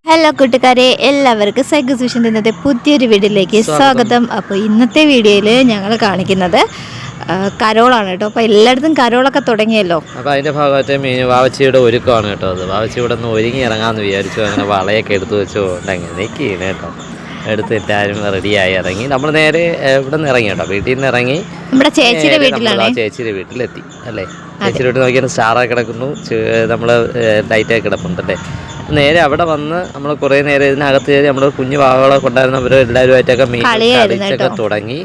Hello കൂട്ടുകാരെ, എല്ലാവർക്കും സൈഗസ് വിഷൻ്റെ ഇന്നത്തെ പുതിയൊരു വീഡിയോയിലേക്ക് സ്വാഗതം. അപ്പോൾ ഇന്നത്തെ വീഡിയോയിൽ ഞങ്ങൾ കാണിക്കുന്നത് കരോളാണ് കേട്ടോ. അപ്പോൾ എല്ലായിടത്തും കരോളൊക്കെ തുടങ്ങിയല്ലോ. അപ്പോൾ അതിൻ്റെ ഭാഗമായിട്ട് വാവച്ചിയുടെ ഒരുക്കമാണ് കേട്ടോ. അത് വാവച്ചി ഇവിടെ നിന്ന് ഒരുങ്ങി ഇറങ്ങാമെന്ന് വിചാരിച്ചു. അങ്ങനെ വളയൊക്കെ എടുത്തു വെച്ചുകൊണ്ട് അങ്ങനെയൊക്കെയാണ് കേട്ടോ. എടുത്ത് എല്ലാവരും റെഡിയായി ഇറങ്ങി. നമ്മൾ നേരെ ഇവിടെ നിന്ന് ഇറങ്ങി കേട്ടോ. വീട്ടിൽ നിന്ന് ഇറങ്ങി നമ്മുടെ ചേച്ചിയുടെ വീട്ടിലാണ്. ചേച്ചിയുടെ വീട്ടിലെത്തി അല്ലേ. ചേച്ചിയുടെ വീട്ടിൽ നോക്കിയാൽ സ്റ്റാറൊക്കെ കിടക്കുന്നു, നമ്മൾ ലൈറ്റൊക്കെ കിടപ്പുണ്ടല്ലേ. നേരെ അവിടെ വന്ന് നമ്മൾ കുറേ നേരം ഇതിനകത്ത് കയറി നമ്മൾ കുഞ്ഞു വാവകളൊക്കെ ഉണ്ടായിരുന്നവർ എല്ലാവരുമായിട്ടൊക്കെ മീൻ കളിച്ചൊക്കെ തുടങ്ങി.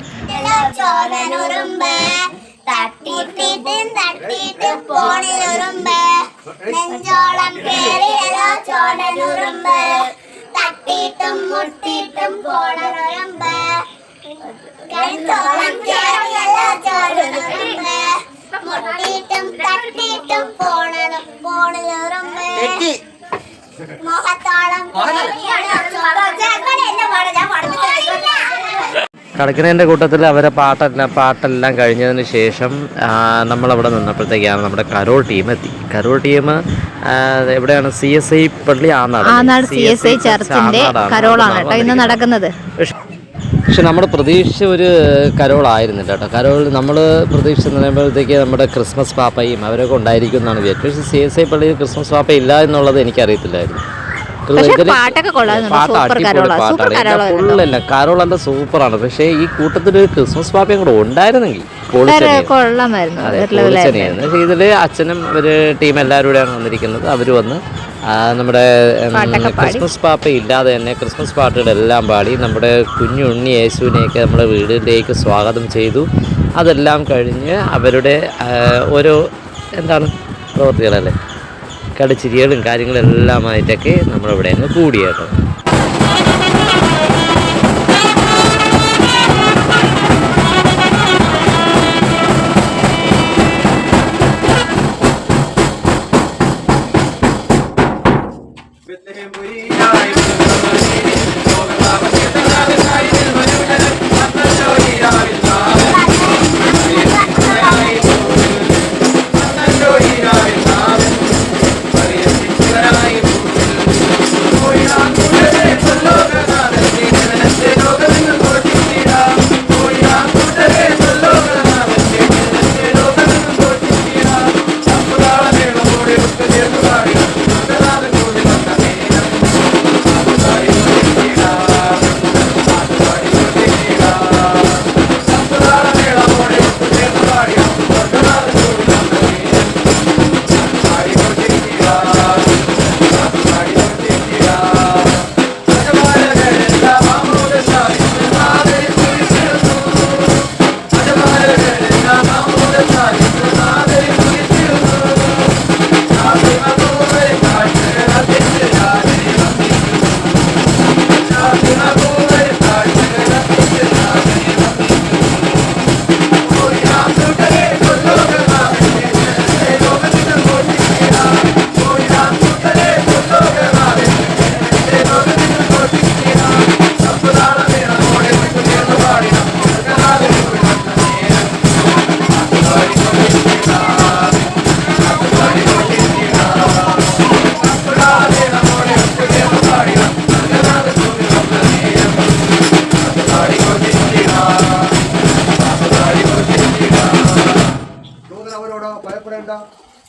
കളിക്കുന്നതിൻ്റെ കൂട്ടത്തിൽ അവരെ പാട്ടെല്ലാം കഴിഞ്ഞതിന് ശേഷം നമ്മളവിടെ നിന്നപ്പോഴത്തേക്കാണ് നമ്മുടെ കരോൾ ടീം എത്തി. കരോൾ ടീം എവിടെയാണ്? CSI പള്ളി ആനാട് CSI ചർച്ചിന്റെ കരോളാണ് കേട്ടോ ഇന്ന് നടക്കുന്നത്. പക്ഷെ നമ്മൾ പ്രതീക്ഷിച്ച ഒരു കരോളായിരുന്നില്ല കേട്ടോ. കരോൾ നമ്മൾ പ്രതീക്ഷിച്ചെന്ന് പറയുമ്പോഴത്തേക്ക് നമ്മുടെ ക്രിസ്മസ് പാപ്പയും അവരൊക്കെ ഉണ്ടായിരിക്കും എന്നാണ് വിചാരിച്ചത്. പക്ഷേ CSI പള്ളിയിൽ ക്രിസ്മസ് പാപ്പ ഇല്ല എന്നുള്ളത് എനിക്കറിയത്തില്ലായിരുന്നു. ഫുള്ളല്ല, കരോളല്ല, സൂപ്പറാണ്. പക്ഷേ ഈ കൂട്ടത്തിൽ ക്രിസ്മസ് പാപ്പയും കൂടെ ഉണ്ടായിരുന്നെങ്കിൽ പൊളിച്ചനെയായിരുന്നു. പക്ഷേ ഇതിൽ അച്ഛനും ഒരു ടീം എല്ലാവരും കൂടെയാണ് വന്നിരിക്കുന്നത്. അവർ വന്ന് നമ്മുടെ ക്രിസ്മസ് പാപ്പ ഇല്ലാതെ തന്നെ ക്രിസ്മസ് പാട്ടുകളെല്ലാം പാടി നമ്മുടെ കുഞ്ഞുണ്ണി യേശുവിനെയൊക്കെ നമ്മുടെ വീടിലേക്ക് സ്വാഗതം ചെയ്തു. അതെല്ലാം കഴിഞ്ഞ് അവരുടെ ഓരോ പ്രവൃത്തികളല്ലേ, കളിച്ചിരികളും കാര്യങ്ങളെല്ലാമായിട്ടൊക്കെ നമ്മളിവിടെ അങ്ങ് കൂടി കേട്ടോ.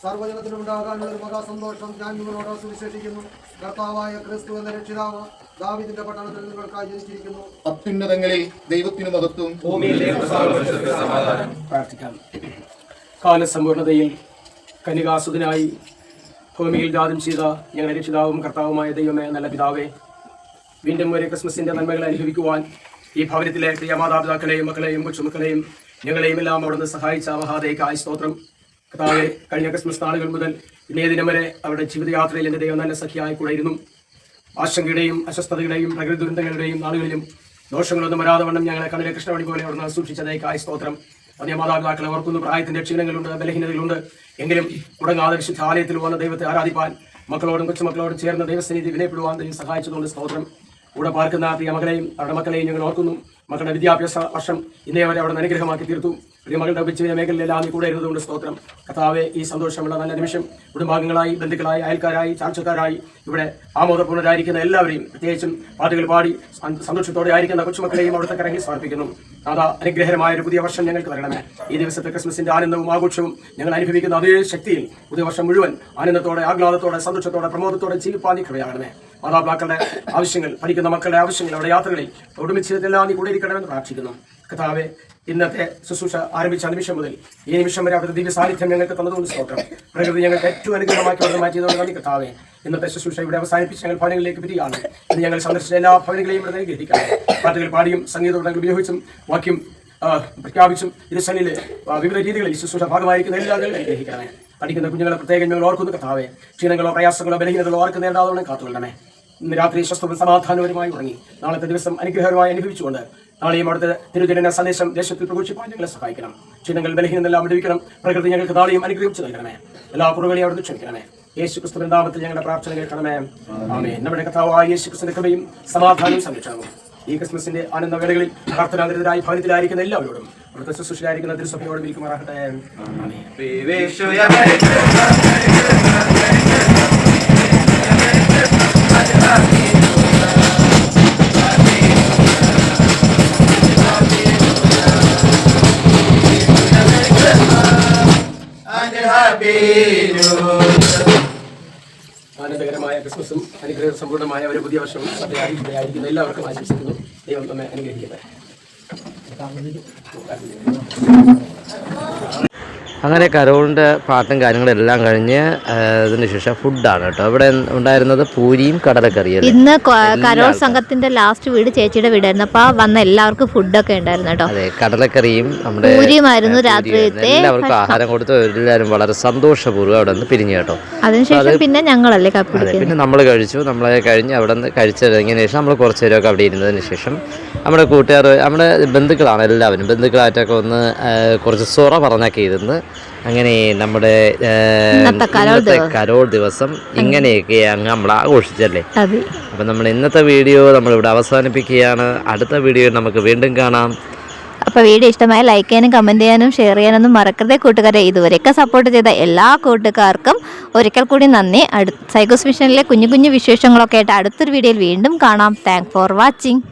സർവ്വജനത്തിനുണ്ടാകാനുള്ള ഒരു മഹാസന്തോഷം ഞാൻ നിങ്ങളോട് സുവിശേഷിക്കുന്നു. കർത്താവായ ക്രിസ്തു എന്ന രക്ഷിതാവ് ദാവീദിന്റെ പട്ടണത്തിൽ നിങ്ങൾക്കായി ജനിച്ചിരിക്കുന്നു. അത്യുന്നതങ്ങളിൽ ദൈവത്തിനു മഹത്വം. പ്രാർത്ഥിക്കാം. കാലസമ്പൂർണതയിൽ കന്യകാസുതനായി ഭൂമിയിൽ ജാതം ചെയ്ത ഞങ്ങളുടെ രക്ഷിതാവും കർത്താവുമായ ദൈവമേ, നല്ല പിതാവേ, വീണ്ടും ഒരു ക്രിസ്മസിന്റെ നന്മകൾ അനുഭവിക്കുവാൻ ഈ ഭവനത്തിലെ പ്രിയ മാതാപിതാക്കളെയും മക്കളെയും കൊച്ചുമക്കളെയും ഞങ്ങളെയും എല്ലാം അവിടുന്ന് സഹായിച്ച മഹാദേക്കായ സ്തോത്രം. കർത്താവെ, കഴിഞ്ഞ ക്രിസ്മസ് നാളുകൾ മുതൽ ഇന്നേ ദിനം വരെ അവരുടെ ജീവിതയാത്രയിൽ എൻ്റെ ദൈവം നല്ല സഖിയായി കൂടെയിരുന്നു. ആശങ്കയുടെയും അസ്വസ്ഥതയുടെയും പ്രകൃതി ദുരന്തങ്ങളുടെയും നാളുകളിലും ദോഷങ്ങളൊന്നും വരാതെ വണ്ണം ഞങ്ങളെ കണ്ണിലെ കൃഷ്ണമണി പോലെ അവിടുന്ന് സൂക്ഷിച്ചതേക്കായ സ്തോത്രം. അതേ മാതാപിതാക്കളെ ഓർക്കുന്നു. പ്രായത്തിന്റെ ക്ഷീണങ്ങളുണ്ട്, ബലഹീനതകളുണ്ട്. എങ്കിലും മുടങ്ങാതെ വിശുദ്ധ ആലയത്തിൽ വന്ന ദൈവത്തെ ആരാധിപ്പാൻ മക്കളോടും കൊച്ചുമക്കളോടും ചേർന്ന് ദൈവസന്നിധി വിനയപ്പെടുവാൻ ദൈവം സഹായിച്ചതുകൊണ്ട് സ്തോത്രം. കൂടെ പാർക്കുന്ന പ്രിയ മകളെയും അവരുടെ മക്കളെയും ഞങ്ങൾ ഓർക്കുന്നു. മക്കളുടെ വിദ്യാഭ്യാസ വർഷം ഇന്നേ വരെ അവിടെ അനുഗ്രഹമാക്കി തീർത്തു. പ്രിയ മകളുടെ ഉപജീവന മേഖലയിലെല്ലാം നീ കൂടെ ഇരുന്നതുകൊണ്ട് സ്തോത്രം. കർത്താവെ, ഈ സന്തോഷമുള്ള നല്ല നിമിഷം കുടുംബാംഗങ്ങളായി, ബന്ധുക്കളായി, അയൽക്കാരായി, ചാർച്ചക്കാരായി, ഇവിടെ ആമോദപൂർണ്ണരായിരിക്കുന്ന എല്ലാവരെയും, പ്രത്യേകിച്ചും പാട്ടുകൾ പാടി സന്തോഷത്തോടെ ആയിരിക്കുന്ന കൊച്ചുമക്കളെയും അവിടുത്തെ കരങ്ങളിൽ സമർപ്പിക്കുന്നു. അനുഗ്രഹമായ ഒരു പുതിയ വർഷം ഞങ്ങൾക്ക് തരണമേ. ഈ ദിവസത്തെ ക്രിസ്മസിന്റെ ആനന്ദവും ആഘോഷവും ഞങ്ങൾ അനുഭവിക്കുന്ന അതേ ശക്തിയിൽ പുതിയ വർഷം മുഴുവൻ ആനന്ദത്തോടെ, ആഹ്ലാദത്തോടെ, സന്തോഷത്തോടെ, പ്രമോദത്തോടെ ജീവിപ്പാൻ കൃപയാകണമേ. മാതാപിതാക്കളുടെ ആവശ്യങ്ങൾ, പഠിക്കുന്ന മക്കളുടെ ആവശ്യങ്ങൾ, അവരുടെ യാത്രകളിൽ ഒരുമിച്ച് എല്ലാം നീ കൂടെ ഇരിക്കണമെന്ന് പ്രാർത്ഥിക്കുന്നു. കർത്താവെ, ഇന്നത്തെ ശുശ്രൂഷ ആരംഭിച്ച നിമിഷം മുതൽ ഈ നിമിഷം വരെ അവരുടെ ദിവ്യ സാന്നിധ്യം ഞങ്ങൾക്ക് തന്നതുകൊണ്ട് സ്തോത്രം. പ്രകൃതി ഞങ്ങൾക്ക് ഏറ്റവും അനുഗ്രഹമാക്കി അവിടെ മാറ്റിയതുകൊണ്ട് നന്ദി കർത്താവെ. ഇന്നത്തെ ശുശ്രൂഷ ഇവിടെ അവസാനിപ്പിച്ച് ഞങ്ങൾ ഭവനങ്ങളിലേക്ക് പിരിയാണ്. ഇന്ന് ഞങ്ങൾ സന്ദർശിച്ച എല്ലാ ഭവനങ്ങളെയും ഇവിടെ അനുഗ്രഹിക്കാം. പാട്ടുകൾ പാടിയും സംഗീതോടങ്ങൾ ഉപയോഗിച്ചും വാക്യം പ്രഖ്യാപിച്ചും ഇരുസനിലെ വിവിധ രീതികളിൽ ശുശ്രൂഷ ഭാഗമായിരിക്കുന്ന എല്ലാവരും അനുഗ്രഹിക്കണമേ. പഠിക്കുന്ന കുഞ്ഞുങ്ങളെ പ്രത്യേകം ഞങ്ങൾ ഓർക്കുന്നു കർത്താവെ. ക്ഷീണങ്ങളോ പ്രയാസങ്ങളോ ബലഹീനതകളോ ആർക്ക് നേരിടാതെ കാത്തുകൊള്ളണമേ. ഇന്ന് രാത്രി സ്വസ്ഥവും സമാധാനപരമായി ഉറങ്ങി നാളത്തെ ദിവസം അനുഗ്രഹമായി അനുഭവിച്ചുകൊണ്ട് നാളെയും അവിടുത്തെ തിരുദിന സന്ദേശം ദേശത്തിൽ പ്രഘോഷിപ്പാൻ ഞങ്ങളെ സഹായിക്കണം. ക്ഷീണങ്ങൾ ബലഹീനതെല്ലാം വിടുവിക്കണം. പ്രകൃതി ഞങ്ങൾക്ക് നാളെയും അനുഗ്രഹിച്ചു നൽകണമേ. എല്ലാ കുറവുകളെയും അവിടുന്ന് ക്ഷമിക്കണമേ. യേശു ക്രിസ്തുവിന്റെ നാമത്തിൽ ഞങ്ങളുടെ പ്രാർത്ഥന കേൾക്കണമേ. ആമേൻ. നമ്മുടെ കർത്താവായ യേശു ക്രിസ്തുവിന്റെ കൃപയും സമാധാനവും സംരക്ഷണവും ഈ ക്രിസ്മസിന്റെ ആനന്ദവേളകളിൽ പ്രാർത്ഥനാനിരതരായി ഭവനത്തിലായിരിക്കുന്ന എല്ലാവരോടും അവിടുത്തെ ശുശ്രൂഷയിലായിരിക്കുന്ന തിരുസഭയോടും ഇരിക്കുമാറാകട്ടെ. ആമേൻ. ആനന്ദകരമായ ക്രിസ്മസും അനുഗ്രഹ സമ്പൂർണ്ണമായ ഒരു പുതിയ വർഷവും സഭയായിരിക്കുന്ന എല്ലാവർക്കും ആശംസിക്കുന്നു. ദൈവം നമ്മെ അനുഗ്രഹിക്കട്ടെ. അങ്ങനെ കരോളിൻ്റെ പാട്ടും കാര്യങ്ങളെല്ലാം കഴിഞ്ഞ് അതിന് ശേഷം ഫുഡാണ് കേട്ടോ. ഇവിടെ ഉണ്ടായിരുന്നത് പൂരിയും കടലക്കറിയും. ഇന്ന് കരോൾ സംഘത്തിന്റെ ലാസ്റ്റ് വീട് ചേച്ചിയുടെ വീടായിരുന്നു. അപ്പൊ വന്ന എല്ലാവർക്കും ഫുഡൊക്കെ ഉണ്ടായിരുന്നു കേട്ടോ. അതെ, കടലക്കറിയും നമ്മുടെ പൂരിയുമായിരുന്നു രാത്രിയിലത്തെ. എല്ലാവർക്കും ആഹാരം കൊടുത്ത് എല്ലാവരും വളരെ സന്തോഷപൂർവ്വം അവിടെ നിന്ന് പിരിഞ്ഞു കേട്ടോ. അതിനുശേഷം പിന്നെ ഞങ്ങളല്ലേ കപ്പിടിക്കുന്നത്. പിന്നെ നമ്മൾ കഴിച്ചു. നമ്മളെ കഴിഞ്ഞ് അവിടെ നിന്ന് കഴിച്ചിറങ്ങിയതിന് ശേഷം നമ്മൾ കുറച്ച് നേരമൊക്കെ അവിടെ ഇരുന്നതിന് ശേഷം നമ്മുടെ കൂട്ടുകാർ, നമ്മുടെ ബന്ധുക്കളാണ് എല്ലാവരും, ബന്ധുക്കളായിട്ടൊക്കെ ഒന്ന് കുറച്ച് സൊറ പറഞ്ഞൊക്കെ ഇരുന്ന് അങ്ങനെ നമ്മുടെ കരോൾ ദിവസം ഇങ്ങനെയൊക്കെ അങ്ങ് നമ്മൾ ആഘോഷിച്ചല്ലേ. അപ്പം നമ്മൾ ഇന്നത്തെ വീഡിയോ നമ്മളിവിടെ അവസാനിപ്പിക്കുകയാണ്. അടുത്ത വീഡിയോയിൽ നമുക്ക് വീണ്ടും കാണാം. അപ്പോൾ വീഡിയോ ഇഷ്ടമായ ലൈക്ക് ചെയ്യാനും കമൻറ്റ് ചെയ്യാനും ഷെയർ ചെയ്യാനൊന്നും മറക്കരുത് കൂട്ടുകാരെ. ഇതുവരെയൊക്കെ സപ്പോർട്ട് ചെയ്ത എല്ലാ കൂട്ടുകാർക്കും ഒരിക്കൽ കൂടി നന്ദി. സൈക്കോസ് മിഷനിലെ കുഞ്ഞു കുഞ്ഞു വിശേഷങ്ങളൊക്കെ ആയിട്ട് അടുത്തൊരു വീഡിയോയിൽ വീണ്ടും കാണാം. Thank for watching.